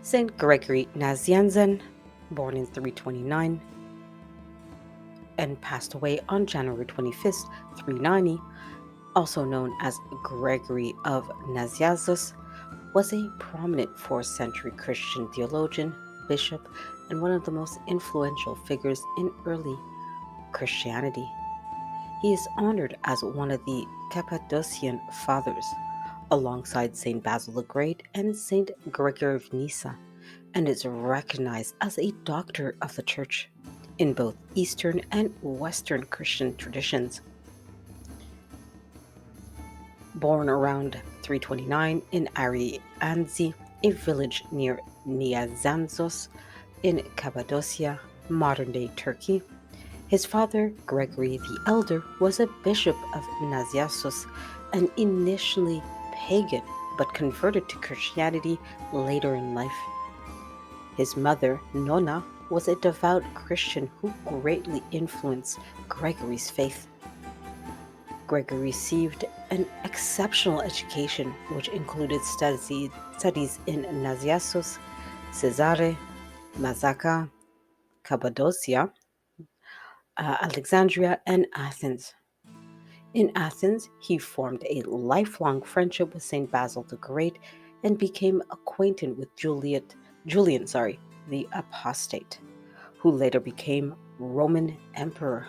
Saint Gregory Nazianzen, born in 329 and passed away on January 25th, 390, also known as Gregory of Nazianzus, was a prominent 4th century Christian theologian, bishop, and one of the most influential figures in early Christianity. He is honored as one of the Cappadocian Fathers, alongside Saint Basil the Great and Saint Gregory of Nyssa, and is recognized as a doctor of the Church in both Eastern and Western Christian traditions. Born around 329 in Arianzi, a village near Niazanzos in Cappadocia, modern-day Turkey, his father, Gregory the Elder, was a bishop of Nazianzus and initially pagan but converted to Christianity later in life. His mother, Nonna, was a devout Christian who greatly influenced Gregory's faith. Gregory received an exceptional education, which included studies in Nazianzus, Cesare, Mazacca, Cappadocia, Alexandria, and Athens. In Athens, he formed a lifelong friendship with Saint Basil the Great and became acquainted with Julian, the apostate, who later became Roman emperor.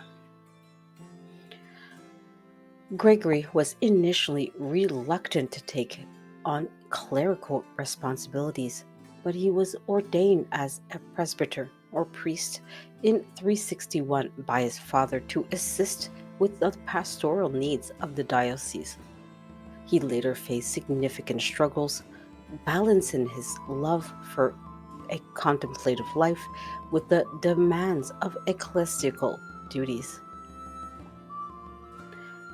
Gregory was initially reluctant to take on clerical responsibilities, but he was ordained as a presbyter or priest in 361 by his father to assist with the pastoral needs of the diocese. He later faced significant struggles, balancing his love for a contemplative life with the demands of ecclesiastical duties.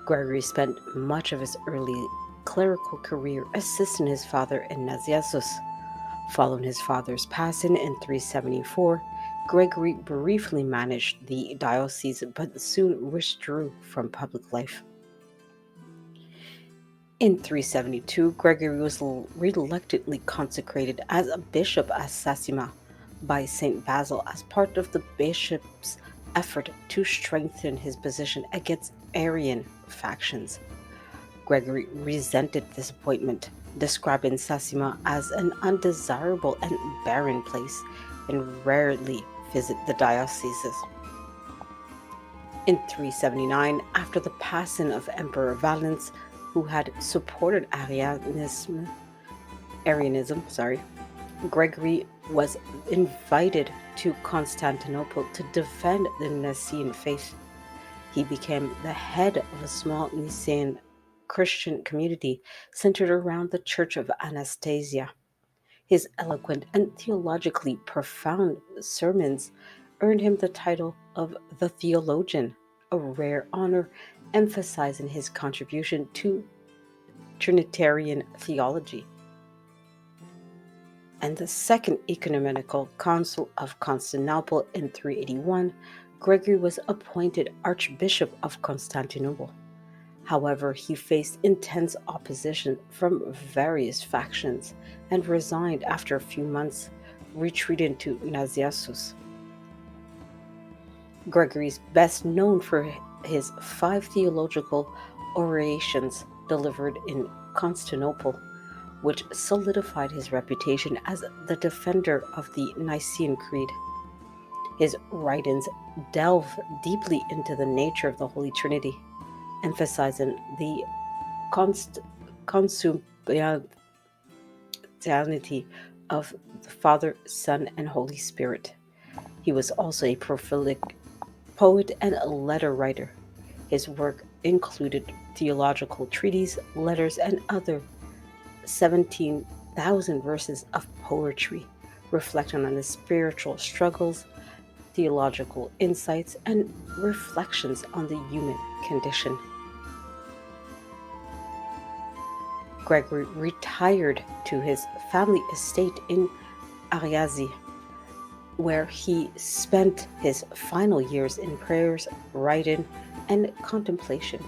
Gregory spent much of his early clerical career assisting his father in Nazianzus. Following his father's passing in 374, Gregory briefly managed the diocese but soon withdrew from public life. In 372, Gregory was reluctantly consecrated as a bishop at Sassima by Saint Basil as part of the bishop's effort to strengthen his position against Arian factions. Gregory resented this appointment, describing Sassima as an undesirable and barren place, and rarely visited the dioceses. In 379, after the passing of Emperor Valens, who had supported Arianism, Gregory was invited to Constantinople to defend the Nicene faith. He became the head of a small Nicene Christian community centered around the Church of Anastasia. His eloquent and theologically profound sermons earned him the title of the theologian, a rare honor emphasizing his contribution to Trinitarian theology. And the Second Ecumenical Council of Constantinople in 381, Gregory was appointed Archbishop of Constantinople. However, he faced intense opposition from various factions and resigned after a few months, retreating to Nazianzus. Gregory is best known for his 5 theological orations delivered in Constantinople, which solidified his reputation as the defender of the Nicene Creed. His writings delve deeply into the nature of the Holy Trinity, emphasizing the consubstantiality of the Father, Son, and Holy Spirit. He was also a prolific poet and a letter writer. His work included theological treatises, letters, and other 17,000 verses of poetry, reflecting on the spiritual struggles, theological insights, and reflections on the human condition. Gregory retired to his family estate in Ariazi, where he spent his final years in prayers, writing, and contemplation.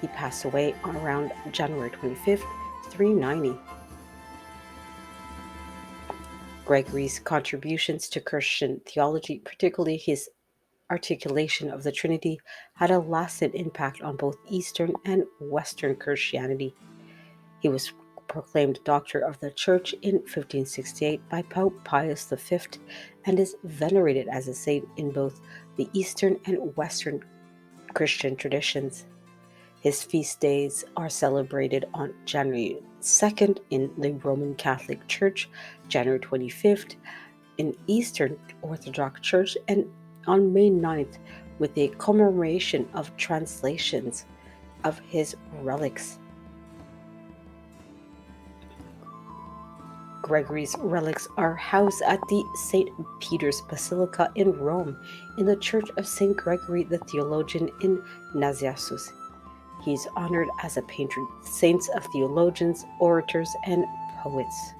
He passed away on around January 25th, 390. Gregory's contributions to Christian theology, particularly his articulation of the Trinity, had a lasting impact on both Eastern and Western Christianity. He was proclaimed Doctor of the Church in 1568 by Pope Pius V and is venerated as a saint in both the Eastern and Western Christian traditions. His feast days are celebrated on January 2nd in the Roman Catholic Church, January 25th in Eastern Orthodox Church, and on May 9th with a commemoration of translations of his relics. Gregory's relics are housed at the St. Peter's Basilica in Rome in the Church of St. Gregory the Theologian in Nazianzen. He is honored as a patron saint of theologians, orators, and poets.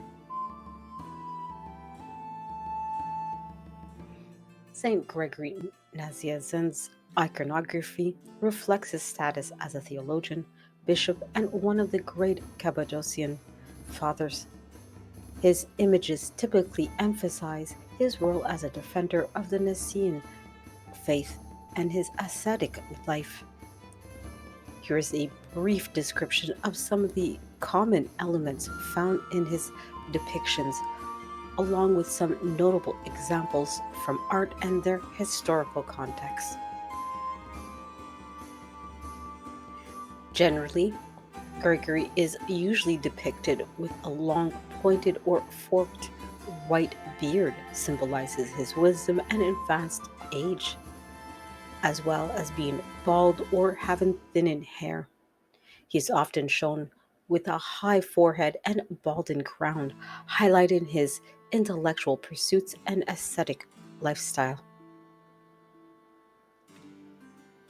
St. Gregory Nazianzen's iconography reflects his status as a theologian, bishop, and one of the great Cappadocian fathers. His images typically emphasize his role as a defender of the Nicene faith and his ascetic life. Here is a brief description of some of the common elements found in his depictions, along with some notable examples from art and their historical context. Generally, Gregory is usually depicted with a long, pointed, or forked white beard, symbolizes his wisdom and advanced age, as well as being bald or having thinning hair. He is often shown with a high forehead and balding crown, highlighting his intellectual pursuits and ascetic lifestyle.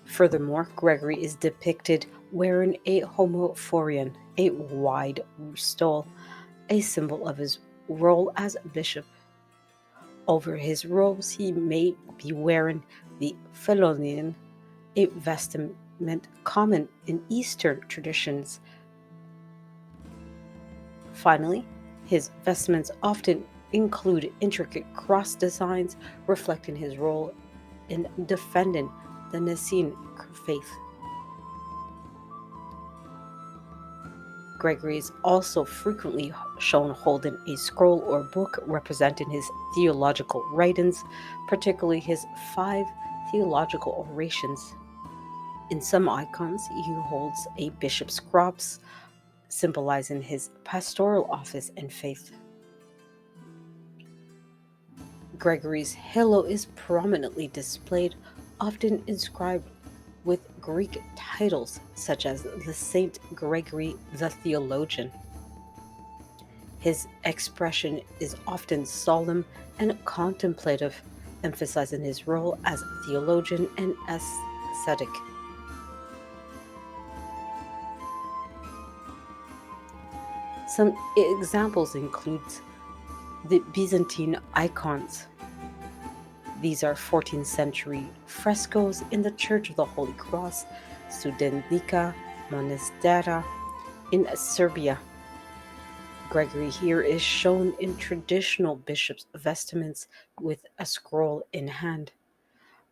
Furthermore, Gregory is depicted wearing a homophorion, a wide stole, a symbol of his role as bishop. Over his robes, he may be wearing the phelonion, a vestment common in Eastern traditions. Finally, his vestments often include intricate cross designs reflecting his role in defending the Nicene faith. Gregory is also frequently shown holding a scroll or book representing his theological writings, particularly his 5 theological orations. In some icons, he holds a bishop's crops, symbolizing his pastoral office and faith. Gregory's halo is prominently displayed, often inscribed with Greek titles such as the Saint Gregory the Theologian. His expression is often solemn and contemplative, emphasizing his role as theologian and ascetic. Some examples include the Byzantine icons. These are 14th century frescoes in the Church of the Holy Cross, Studentica Monastera in Serbia. Gregory here is shown in traditional bishop's vestments with a scroll in hand.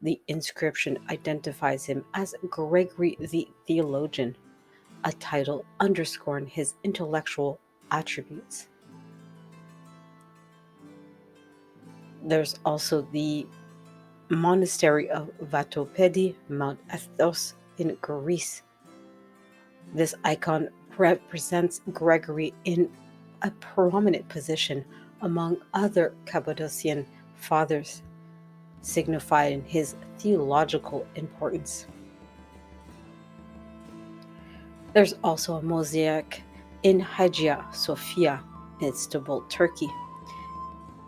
The inscription identifies him as Gregory the Theologian, a title underscoring his intellectual attributes. There's also the monastery of Vatopedi, Mount Athos in Greece. This icon represents Gregory in a prominent position among other Cappadocian fathers, signifying his theological importance. There's also a mosaic in Hagia Sophia in Istanbul, Turkey.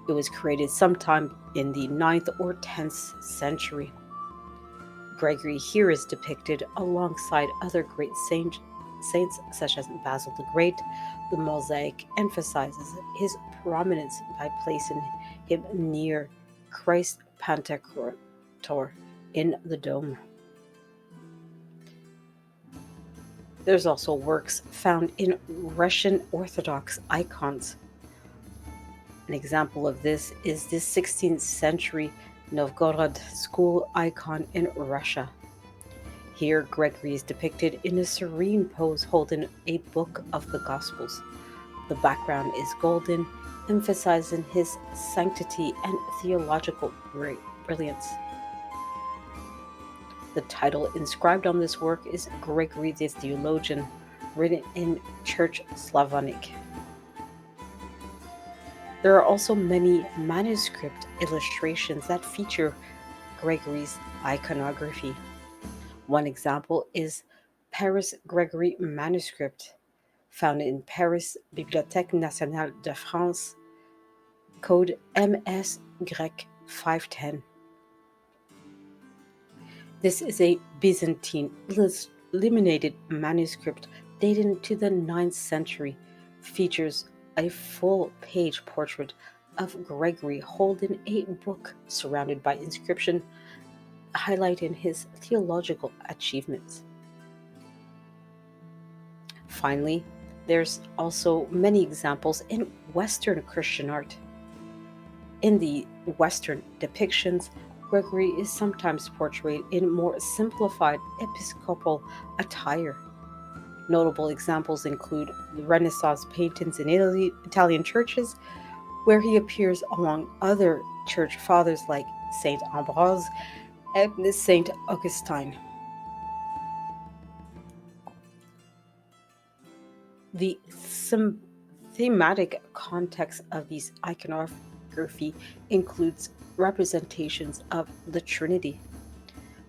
It was created sometime in the 9th or 10th century. Gregory here is depicted alongside other great saints such as Basil the Great. The mosaic emphasizes his prominence by placing him near Christ Pantocrator in the dome. There's also works found in Russian Orthodox icons. An example of this is the 16th century Novgorod school icon in Russia. Here, Gregory is depicted in a serene pose holding a book of the Gospels. The background is golden, emphasizing his sanctity and theological brilliance. The title inscribed on this work is Gregory the Theologian, written in Church Slavonic. There are also many manuscript illustrations that feature Gregory's iconography. One example is Paris Gregory manuscript, found in Paris Bibliothèque Nationale de France, code MS-Grec 510. This is a Byzantine illuminated manuscript dating to the 9th century, features a full-page portrait of Gregory holding a book surrounded by inscription highlighting his theological achievements. Finally, there's also many examples in Western Christian art. In the Western depictions, Gregory is sometimes portrayed in more simplified episcopal attire. Notable examples include the Renaissance paintings in Italian churches, where he appears among other church fathers like Saint Ambrose and Saint Augustine. The thematic context of these iconography includes representations of the Trinity.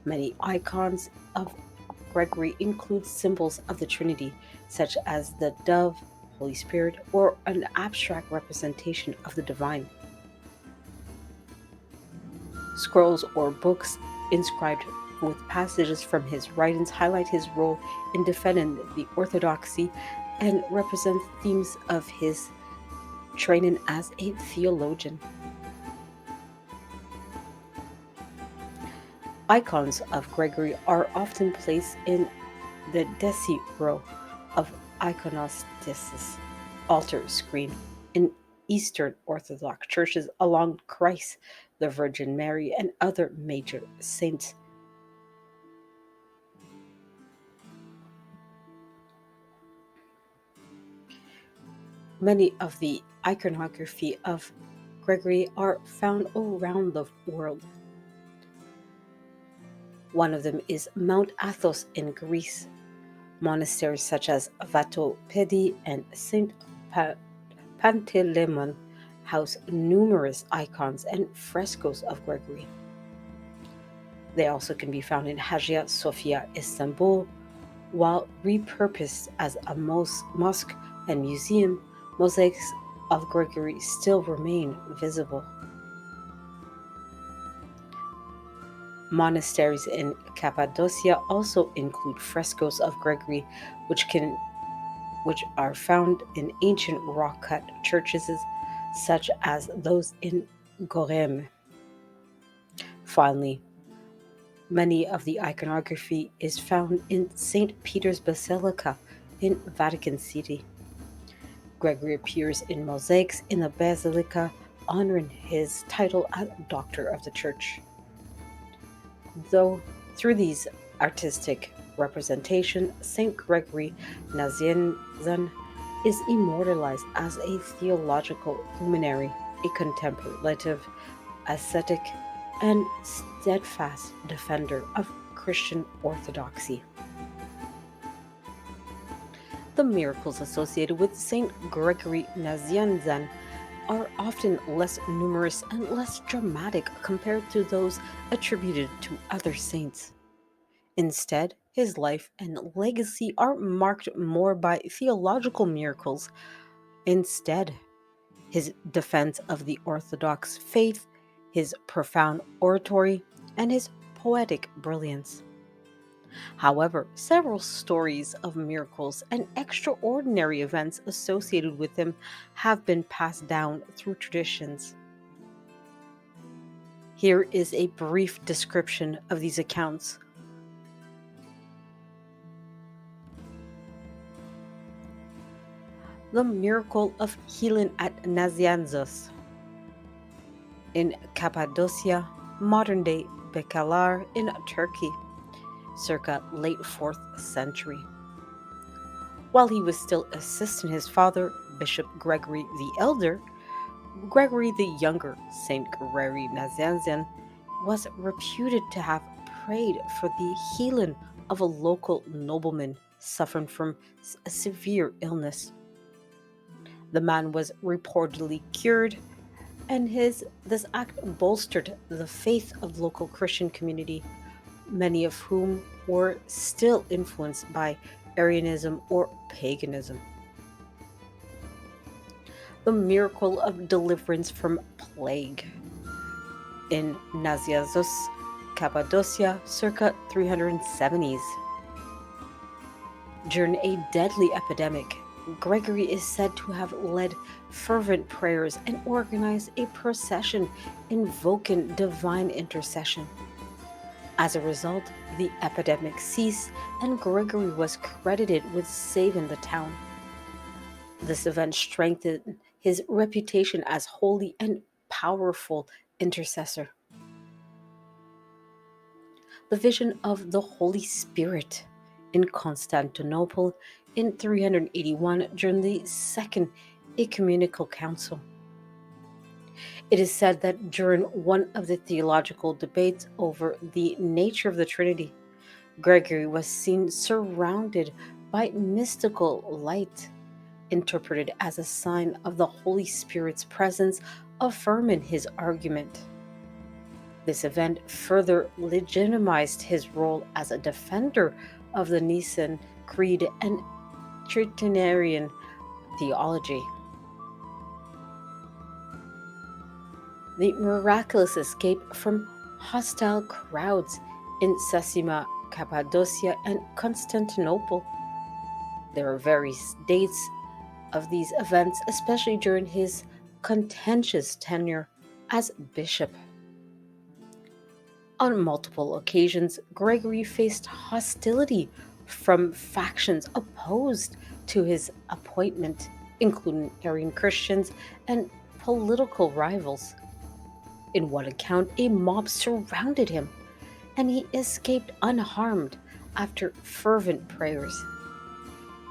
Many icons of Gregory include symbols of the Trinity, such as the dove, Holy Spirit, or an abstract representation of the divine. Scrolls or books inscribed with passages from his writings highlight his role in defending the orthodoxy and represent themes of his training as a theologian. Icons of Gregory are often placed in the Deci row of iconostasis altar screen in Eastern Orthodox churches along Christ, the Virgin Mary, and other major saints. Many of the iconography of Gregory are found around the world. One of them is Mount Athos in Greece. Monasteries such as Vatopedi and Saint Panteleimon house numerous icons and frescoes of Gregory. They also can be found in Hagia Sophia, Istanbul. While repurposed as a mosque and museum, mosaics of Gregory still remain visible. Monasteries in Cappadocia also include frescoes of Gregory, which are found in ancient rock-cut churches such as those in Goreme. Finally, many of the iconography is found in St. Peter's Basilica in Vatican City. Gregory appears in mosaics in the basilica, honoring his title as Doctor of the Church. Though through these artistic representation, Saint Gregory Nazianzen is immortalized as a theological luminary, a contemplative, ascetic, and steadfast defender of Christian orthodoxy. The miracles associated with Saint Gregory Nazianzen are often less numerous and less dramatic compared to those attributed to other saints. Instead, his life and legacy are marked more by theological miracles. Instead, his defense of the Orthodox faith, his profound oratory, and his poetic brilliance. However, several stories of miracles and extraordinary events associated with him have been passed down through traditions. Here is a brief description of these accounts. The miracle of healing at Nazianzen. in Cappadocia, modern-day Bekalar in Turkey, circa late 4th century. While he was still assisting his father, Bishop Gregory the Elder, Gregory the Younger, Saint Gregory Nazianzen, was reputed to have prayed for the healing of a local nobleman suffering from a severe illness. The man was reportedly cured, and this act bolstered the faith of the local Christian community, many of whom were still influenced by Arianism or paganism. The miracle of deliverance from plague in Nazianzus, Cappadocia, circa 370s. During a deadly epidemic, Gregory is said to have led fervent prayers and organized a procession invoking divine intercession. As a result, the epidemic ceased and Gregory was credited with saving the town. This event strengthened his reputation as holy and powerful intercessor. The vision of the Holy Spirit in Constantinople in 381 during the Second Ecumenical Council. It is said that during one of the theological debates over the nature of the Trinity, Gregory was seen surrounded by mystical light, interpreted as a sign of the Holy Spirit's presence, affirming his argument. This event further legitimized his role as a defender of the Nicene Creed and Trinitarian theology. The miraculous escape from hostile crowds in Sasima, Cappadocia, and Constantinople. There are various dates of these events, especially during his contentious tenure as bishop. On multiple occasions, Gregory faced hostility from factions opposed to his appointment, including Arian Christians and political rivals. In one account, a mob surrounded him, and he escaped unharmed after fervent prayers.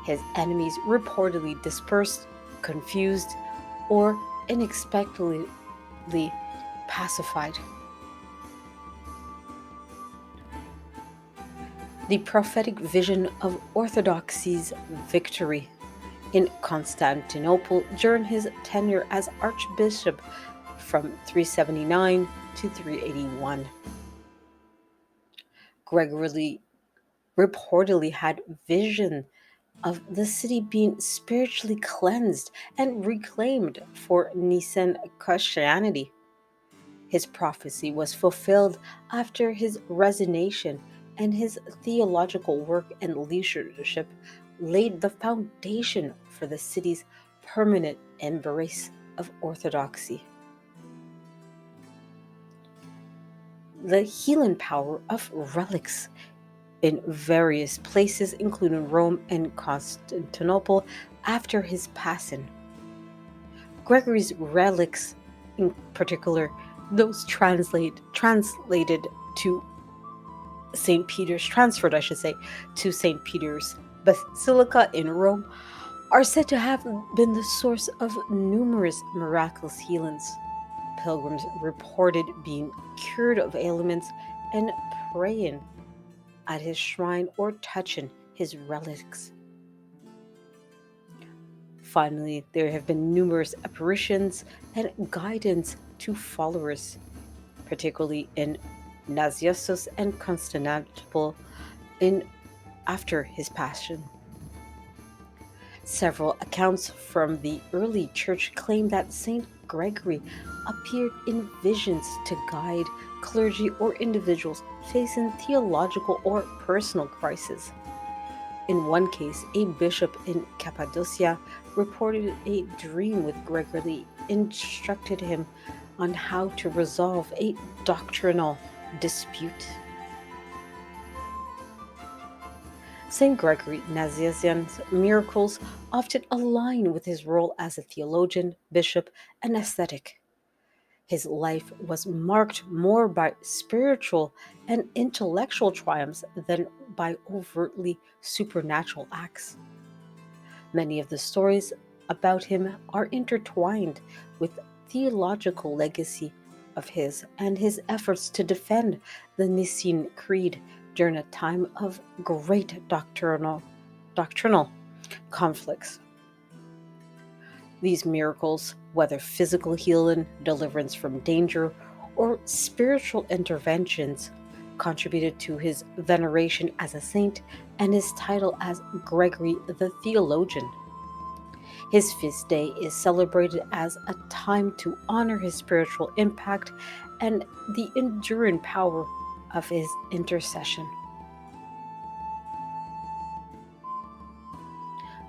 His enemies reportedly dispersed, confused, or unexpectedly pacified. The prophetic vision of Orthodoxy's victory in Constantinople during his tenure as archbishop from 379 to 381. Gregory reportedly had vision of the city being spiritually cleansed and reclaimed for Nicene Christianity. His prophecy was fulfilled after his resignation, and his theological work and leadership laid the foundation for the city's permanent embrace of orthodoxy. The healing power of relics in various places, including Rome and Constantinople, after his passing. Gregory's relics, in particular, those translated to St. Peter's, transferred, I should say, to St. Peter's Basilica in Rome, are said to have been the source of numerous miraculous healings. Pilgrims reported being cured of ailments and praying at his shrine or touching his relics. Finally, there have been numerous apparitions and guidance to followers, particularly in Nazianzus and Constantinople after his passion. Several accounts from the early church claim that Saint Gregory appeared in visions to guide clergy or individuals facing theological or personal crises. In one case, a bishop in Cappadocia reported a dream with Gregory instructed him on how to resolve a doctrinal dispute. St. Gregory Nazianzen's miracles often align with his role as a theologian, bishop, and ascetic. His life was marked more by spiritual and intellectual triumphs than by overtly supernatural acts. Many of the stories about him are intertwined with theological legacy of his and his efforts to defend the Nicene Creed during a time of great doctrinal conflicts. These miracles, whether physical healing, deliverance from danger, or spiritual interventions, contributed to his veneration as a saint and his title as Gregory the Theologian. His feast day is celebrated as a time to honor his spiritual impact and the enduring power of his intercession.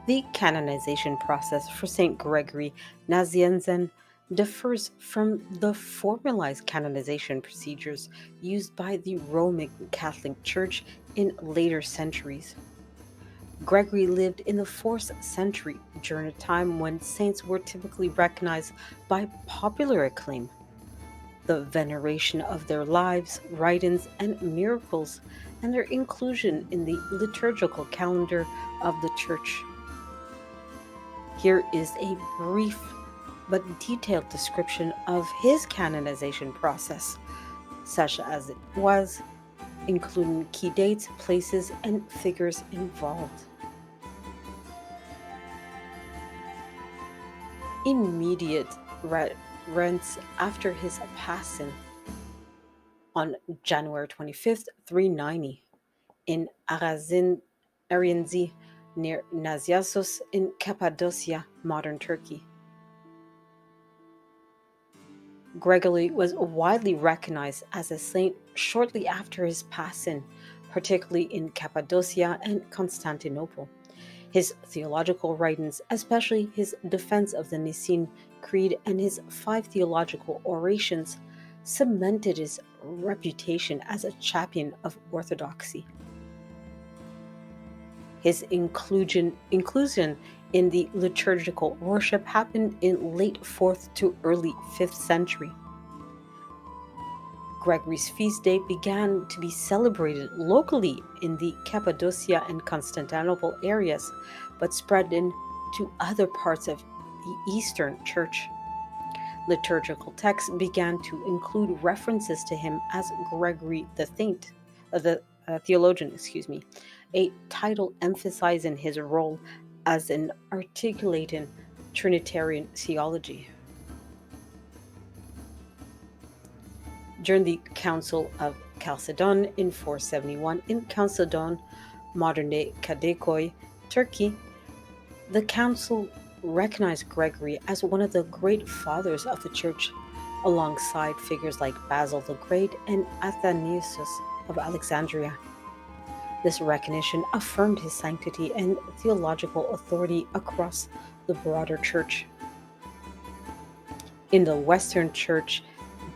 The canonization process for St. Gregory Nazianzen differs from the formalized canonization procedures used by the Roman Catholic Church in later centuries. Gregory lived in the 4th century during a time when saints were typically recognized by popular acclaim. The veneration of their lives, writings, and miracles, and their inclusion in the liturgical calendar of the Church. Here is a brief but detailed description of his canonization process, such as it was, including key dates, places, and figures involved. Immediate reverence after his passing on January 25th, 390, in Arianzi, near Nazianzen in Cappadocia, modern Turkey. Gregory was widely recognized as a saint shortly after his passing, particularly in Cappadocia and Constantinople. His theological writings, especially his defense of the Nicene Creed and his 5 theological orations, cemented his reputation as a champion of orthodoxy. His inclusion in the liturgical worship happened in late 4th to early 5th century. Gregory's feast day began to be celebrated locally in the Cappadocia and Constantinople areas, but spread into other parts of the Eastern Church. Liturgical texts began to include references to him as Gregory the theologian, a title emphasizing his role as an articulating Trinitarian theology. During the Council of Chalcedon in 471 in Chalcedon, modern-day Kadıköy, Turkey, the council recognized Gregory as one of the great fathers of the Church, alongside figures like Basil the Great and Athanasius of Alexandria. This recognition affirmed his sanctity and theological authority across the broader Church. In the Western Church,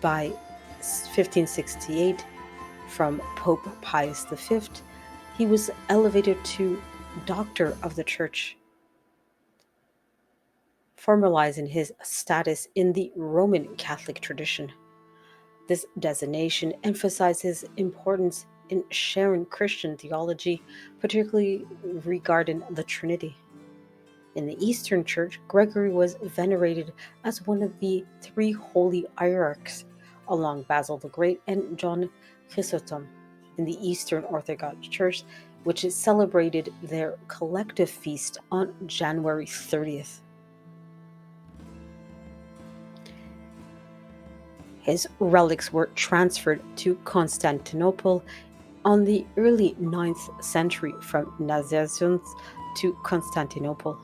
by 1568, from Pope Pius V, he was elevated to Doctor of the Church, formalizing his status in the Roman Catholic tradition. This designation emphasized his importance in sharing Christian theology, particularly regarding the Trinity. In the Eastern Church, Gregory was venerated as one of the 3 holy hierarchs, along Basil the Great and John Chrysostom. In the Eastern Orthodox Church, which celebrated their collective feast on January 30th. His relics were transferred to Constantinople on the early 9th century from Nazianzen to Constantinople.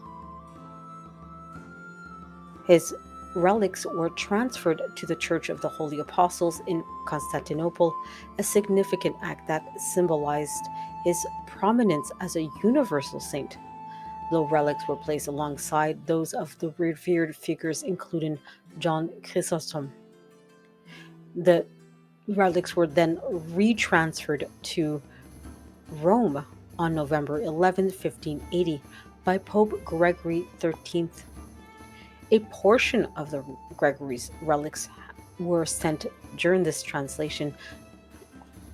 His relics were transferred to the Church of the Holy Apostles in Constantinople, a significant act that symbolized his prominence as a universal saint. The relics were placed alongside those of the revered figures, including John Chrysostom. The relics were then retransferred to Rome on November 11, 1580, by Pope Gregory XIII. A portion of the Gregory's relics were sent during this translation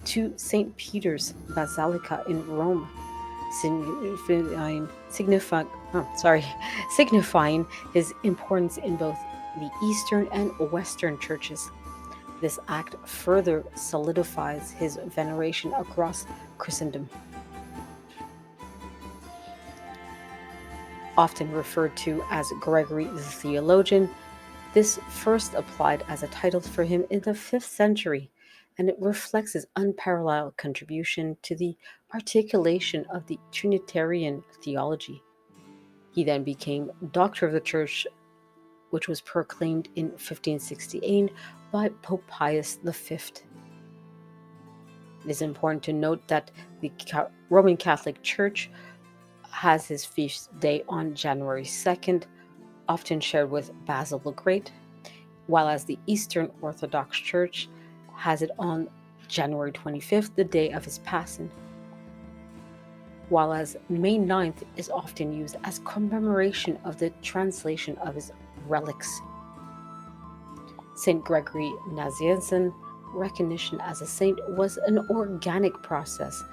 to St. Peter's Basilica in Rome, signifying his importance in both the Eastern and Western churches. This act further solidifies his veneration across Christendom. Often referred to as Gregory the Theologian, this first applied as a title for him in the 5th century, and it reflects his unparalleled contribution to the articulation of the Trinitarian theology. He then became Doctor of the Church, which was proclaimed in 1568 by Pope Pius V. It is important to note that the Roman Catholic Church has his feast day on January 2nd, often shared with Basil the Great, while as the Eastern Orthodox Church has it on January 25th, the day of his passing, while as May 9th is often used as commemoration of the translation of his relics. St. Gregory Nazianzen, recognition as a saint was an organic process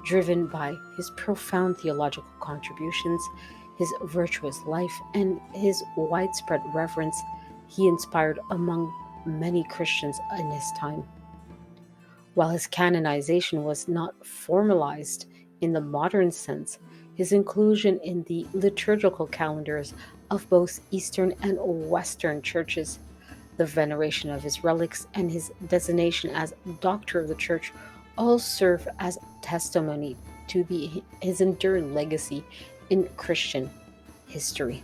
driven by his profound theological contributions, his virtuous life, and his widespread reverence he inspired among many Christians in his time. While his canonization was not formalized in the modern sense, his inclusion in the liturgical calendars of both Eastern and Western churches, the veneration of his relics, and his designation as Doctor of the Church all serve as testimony to his enduring legacy in Christian history.